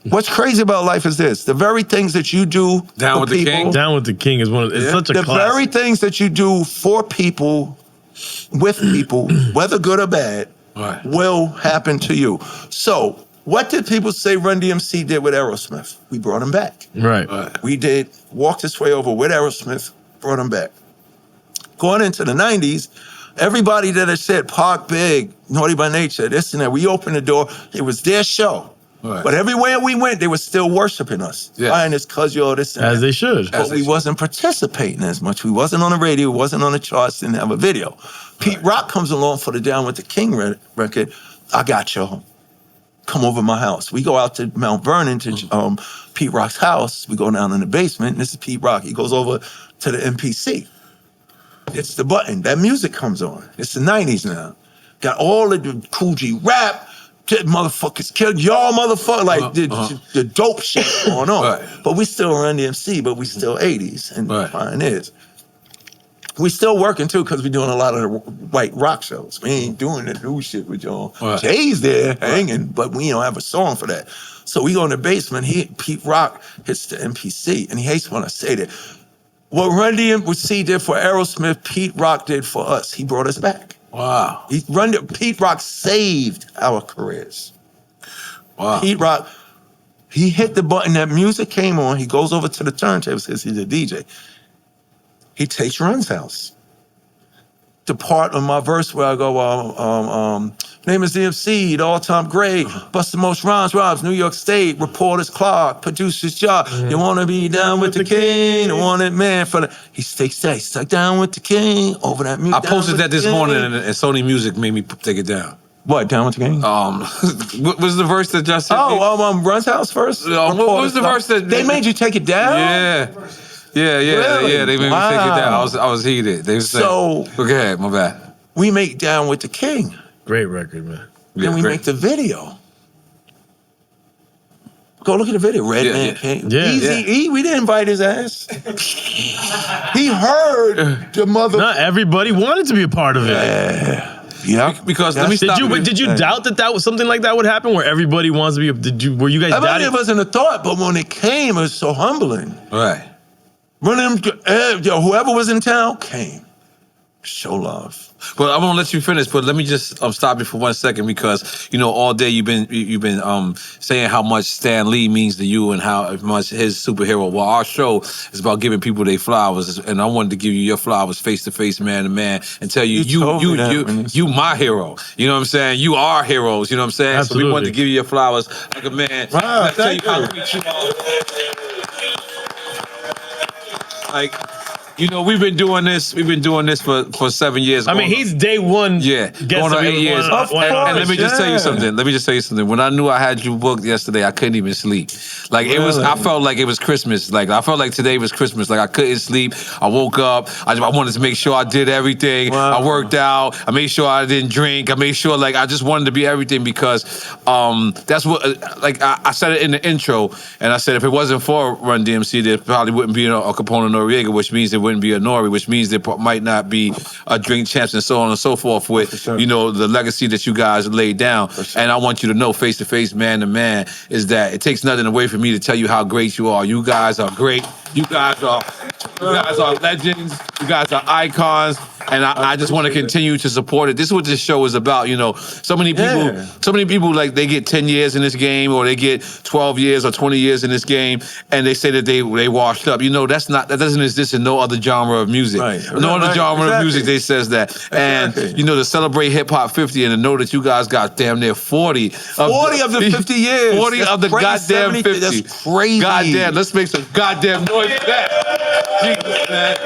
What's crazy about life is this: the very things that you do Down with the King. Down with the King is one of it's such a the classic. very things that you do for people, with people, whether good or bad, will happen to you. So, what did people say Run-DMC did with Aerosmith? We brought him back. Right. We did Walk This Way Over with Aerosmith, brought him back. Going into the 90s, everybody that had said Park Big, Naughty by Nature, this and that, we opened the door. It was their show. Right. But everywhere we went, they were still worshiping us. Yeah. And it's cause you're this and As that. they should. But we wasn't participating as much. We wasn't on the radio, wasn't on the charts, didn't have a video. Pete Rock comes along for the Down with the King record. I got y'all. Come over my house. We go out to Mount Vernon to Pete Rock's house. We go down in the basement, and this is Pete Rock. He goes over to the MPC. It's the button. That music comes on. It's the 90s now. Got all of the Cool G rap, motherfuckers killed y'all motherfuckers, like the dope shit going on. Right. But we still Run-DMC, but we still 80s and pioneers. We still working too, because we're doing a lot of the white rock shows. We ain't doing the new shit with y'all. Right. Jay's there hanging, but we don't have a song for that. So we go in the basement, Pete Rock hits the MPC, and he hates when I say that. What Run-DMC did for Aerosmith, Pete Rock did for us. He brought us back. Wow. Pete Rock saved our careers. Wow. Pete Rock, he hit the button, that music came on, he goes over to the turntables because he's a DJ. He takes Run's house. The part of my verse where I go, name is DMC, the all-time great, bust the most rhymes, New York State, reporter's clock, producer's job. You wanna be down with the king, the wanted man for the. He takes that, he's stuck down with the king, over that music. I posted that this morning and Sony Music made me take it down. What, Down with the King? What was the verse that just said? Run's house first? What was the verse that... They made you take it down? Yeah. Yeah, they made me take it down. I was heated. They said, go ahead, my bad. We make Down with the King. Great record, man. Then we make the video. Go look at the video. Redman came. Easy-E, we didn't invite his ass. He heard the mother... Not everybody wanted to be a part of it. Yeah. Because let me stop. Did you doubt that was something like that would happen, where everybody wants to be... Were you guys doubting? It wasn't a thought, but when it came, it was so humbling. Right. Whoever was in town came. Show love. But I'm gonna let you finish. But let me just stop you for 1 second, because all day you've been saying how much Stan Lee means to you and how much his superhero. Well, our show is about giving people their flowers, and I wanted to give you your flowers face to face, man to man, and tell you you my hero. You know what I'm saying? You are heroes. You know what I'm saying? Absolutely. So we wanted to give you your flowers like a man. Wow, thank you. Like, we've been doing this for 7 years. I mean, he's day one. Yeah, going on 8 years. And let me just tell you something. When I knew I had you booked yesterday, I couldn't even sleep. Like, I felt like it was Christmas. Like, I felt like today was Christmas. Like, I couldn't sleep. I woke up. I wanted to make sure I did everything. Wow. I worked out. I made sure I didn't drink. I made sure, I just wanted to be everything, because that's what, I said it in the intro, and I said if it wasn't for Run-DMC, there probably wouldn't be a Capone Noriega, which means there wouldn't be a Nori, which means there might not be a Drink Champs and so on and so forth with, the legacy that you guys laid down. And I want you to know, face to face, man to man, is that it takes nothing away from me to tell you how great you are. You guys are great. You guys are legends. You guys are icons. And I just want to continue to support it. This is what this show is about. So many people, like, they get 10 years in this game, or they get 12 years or 20 years in this game, and they say that they washed up. That doesn't exist in no other genre of music. Right. No other genre of music, they says that. And, to celebrate Hip Hop 50 and to know that you guys got damn near 40 of the 50 years. 40 of the goddamn 50. That's crazy. Goddamn, let's make some goddamn noise for that. Jesus, man.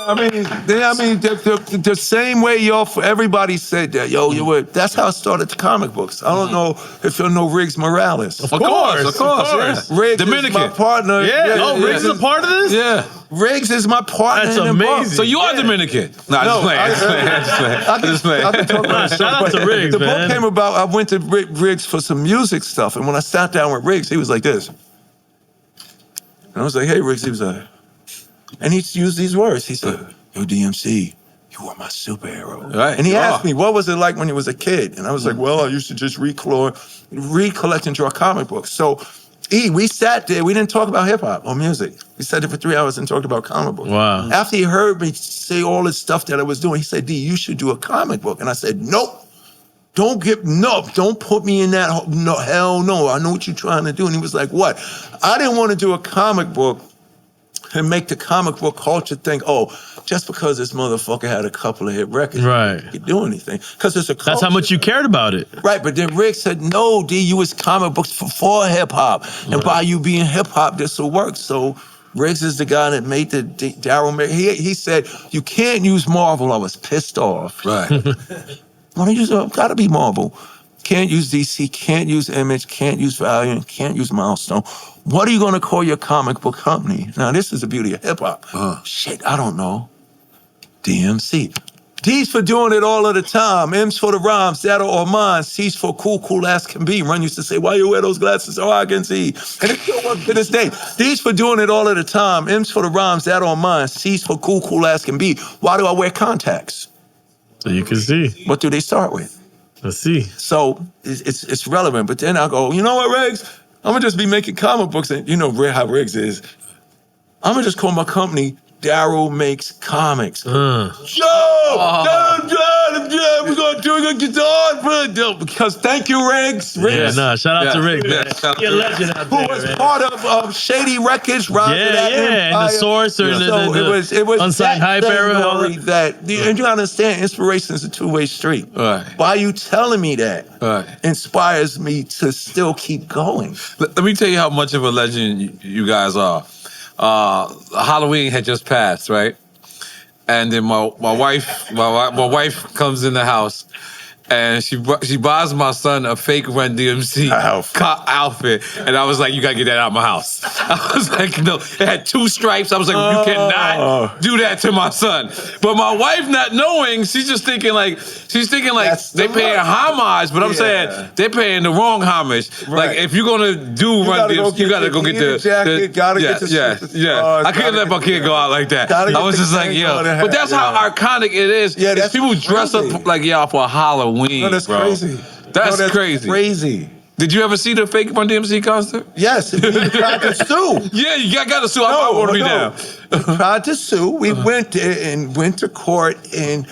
The same way everybody said that. That's how it started the comic books. I don't know if you know Riggs Morales. Of course. Yeah. Riggs Dominican. is my partner. Riggs is a part of this? Yeah. Riggs is my partner. That's in the amazing. book. So you are Dominican? No, I'm just playing. I can talk about Shout out to Riggs, the man. book came about, I went to Riggs for some music stuff, and when I sat down with Riggs, he was like this. And I was like, hey, Riggs, he was like, and he used these words. He said, yo, DMC, you are my superhero. Right. And he asked me, what was it like when you was a kid? And I was like, well, I used to just recollect and draw comic books. So we sat there, we didn't talk about hip hop or music. We sat there for 3 hours and talked about comic books. Wow. After he heard me say all this stuff that I was doing, he said, D, you should do a comic book. And I said, nope. Don't put me in that, no, hell no. I know what you're trying to do. And he was like, what? I didn't want to do a comic book and make the comic book culture think, oh, just because this motherfucker had a couple of hit records, right, he could do anything. Because it's a culture. That's how much you cared about it. Right, but then Rick said, no, D, you was comic books for hip-hop. And by you being hip-hop, this will work. So Riggs is the guy that made the Daryl. He said, you can't use Marvel. I was pissed off. Right. Want to use gotta be Marvel. Can't use DC, can't use Image, can't use Valiant, can't use Milestone. What are you gonna call your comic book company? Now, this is the beauty of hip-hop. Shit, I don't know. DMC. D's for doing it all of the time. M's for the rhymes, that or mine. C's for cool as can be. Run used to say, why you wear those glasses so I can see? And it still works to this day. D's for doing it all of the time. M's for the rhymes, that or mine. C's for cool as can be. Why do I wear contacts? So you can see. What do they start with? Let's see. So it's relevant. But then I go, you know what, Riggs? I'm going to just be making comic books. And you know how Riggs is. I'm going to just call my company Daryl Makes Comics. Joe! We're going to get on. Because thank you, Riggs. Yeah, shout out to Riggs. Yeah, legend out who there, was man. part of Shady Records, and the Source, or it was Unsigned Hype era. And you understand, inspiration is a two-way street. Right. By you telling me that inspires me to still keep going. Let me tell you how much of a legend you guys are. Halloween had just passed, right? And then my wife comes in the house, and she buys my son a fake Run-DMC outfit, and I was like, you gotta get that out of my house. I was like, no, it had 2 stripes. I was like, you cannot do that to my son. But my wife, not knowing, she's thinking like they paying homage, but I'm saying they're paying the wrong homage. Right. Like if you're gonna do Run-DMC, you gotta go get the jacket. Gotta get the I couldn't let my kid go out like that. I was just like, but that's how iconic it is. Yeah, that's people dress up like y'all for Halloween. No, that's bro. crazy. That's crazy. Crazy. Did you ever see the fake Run-DMC concert? Yes, we tried to sue. Yeah, you got to sue. I want to be down. We tried to sue. We went to court, and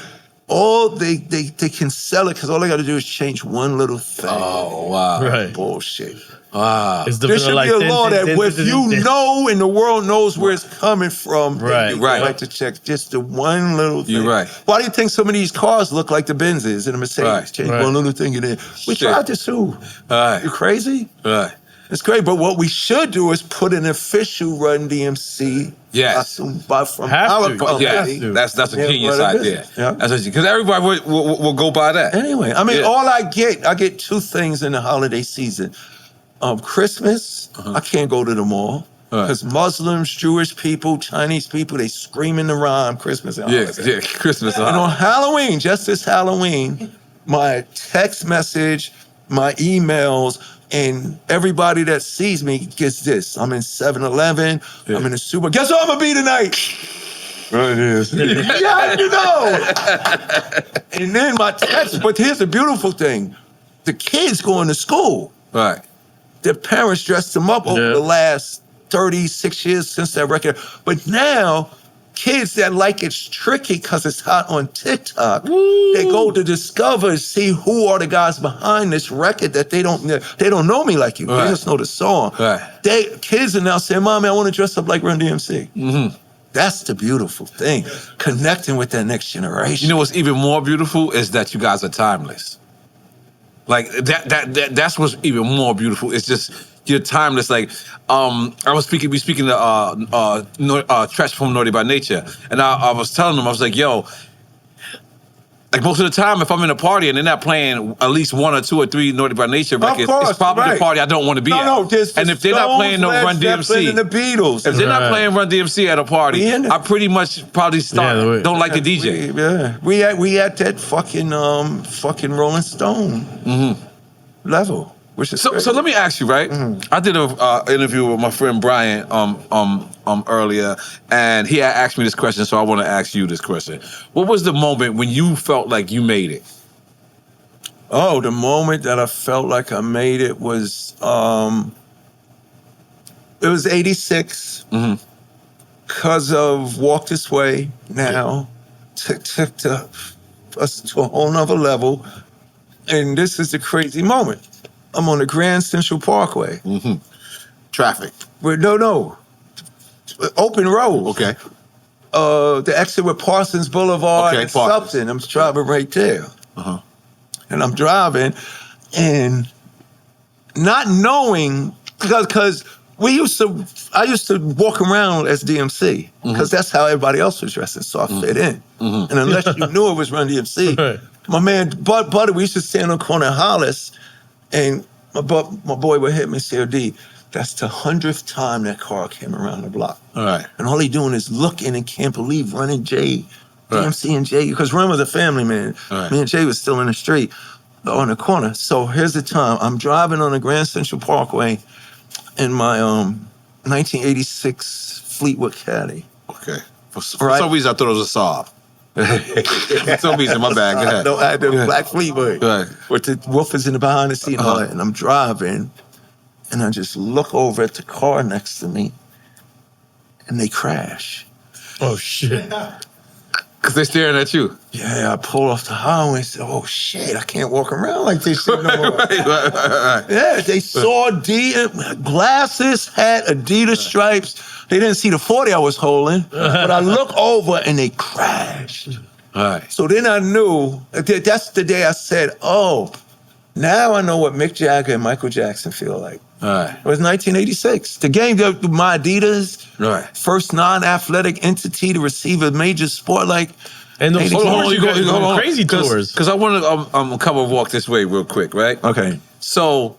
all they can sell it because all they got to do is change one little thing. Oh wow! Right. Bullshit. Wow. There should be a law that if you know and the world knows where it's coming from, you like to check just the one little thing. You're right. Why do you think some of these cars look like the Benzes and the Mercedes? Change one little thing in it. We tried to sue. You crazy? Right. It's great, but what we should do is put an official Run-DMC from our company. That's a genius idea. Because everybody will go by that. Anyway, I mean, all I get 2 things in the holiday season. Christmas, I can't go to the mall because Muslims, Jewish people, Chinese people, they screaming the rhyme Christmas. Christmas. And on Halloween, just this Halloween, my text message, my emails, and everybody that sees me gets this. I'm in 7-Eleven, I'm in the Super. Guess where I'm gonna be tonight? Right here. Yeah, you know. And then my text, but here's the beautiful thing. The kids going to school. Right. Their parents dressed them up over the last 36 years since that record. But now, kids that like it's tricky because it's hot on TikTok, they go to discover, see who are the guys behind this record that they don't know me like you. They just know the song. Kids are now saying, Mommy, I want to dress up like Run-DMC. That's the beautiful thing, connecting with that next generation. You know what's even more beautiful is that you guys are timeless. Like that's what's even more beautiful. It's just you're timeless. Like we speaking to Trash from Naughty by Nature, and I was telling them, I was like, yo, like most of the time, if I'm in a party and they're not playing at least 1 or 2 or 3 Naughty by Nature records, it's probably the party I don't want to be at. And if they're not playing no Run-DMC, the Beatles. If they're not playing Run-DMC at a party, I pretty much probably don't like the DJ. We at that fucking Rolling Stone level. Which is so let me ask you, right? I did an interview with my friend Brian earlier, and he had asked me this question, so I want to ask you this question. What was the moment when you felt like you made it? Oh, the moment that I felt like I made it was 86. Because of Walk This Way now, took us to a whole nother level. And this is the crazy moment. I'm on the Grand Central Parkway. Traffic. No. Open road. Okay. The exit with Parsons Boulevard and Parsons. something. I'm driving right there. And I'm driving and not knowing, because I used to walk around as DMC because that's how everybody else was dressing, so I fit in. And unless you knew it was Run-DMC, my man Budden, we used to stand on the corner of Hollis, and my boy would hit me and say, "Oh, D, that's the 100th time that car came around the block." All right. And all he doing is looking and can't believe Run and Jay, DMC and Jay, because Run was a family man. Me and Jay was still in the street on the corner. So here's the time. I'm driving on the Grand Central Parkway in my 1986 Fleetwood Caddy. Okay. For some reason, I thought it was a Saab. For some reason, my bad. Go ahead. No, I had the black Fleetwood with the woofers in the behind the seat and all that. And I'm driving, and I just look over at the car next to me, and they crash. Oh, shit. Because they're staring at you. Yeah, I pulled off the highway and said, "Oh shit, I can't walk around like this shit no more." Yeah, they saw glasses, hat, Adidas stripes. They didn't see the 40 I was holding, but I look over and they crashed. So then I knew, that's the day I said, "Oh, now I know what Mick Jagger and Michael Jackson feel like." It was 1986. The game, my Adidas, first non-athletic entity to receive a major sport like. And those hold on, crazy tours. Because I want to cover Walk This Way real quick, right? Okay. So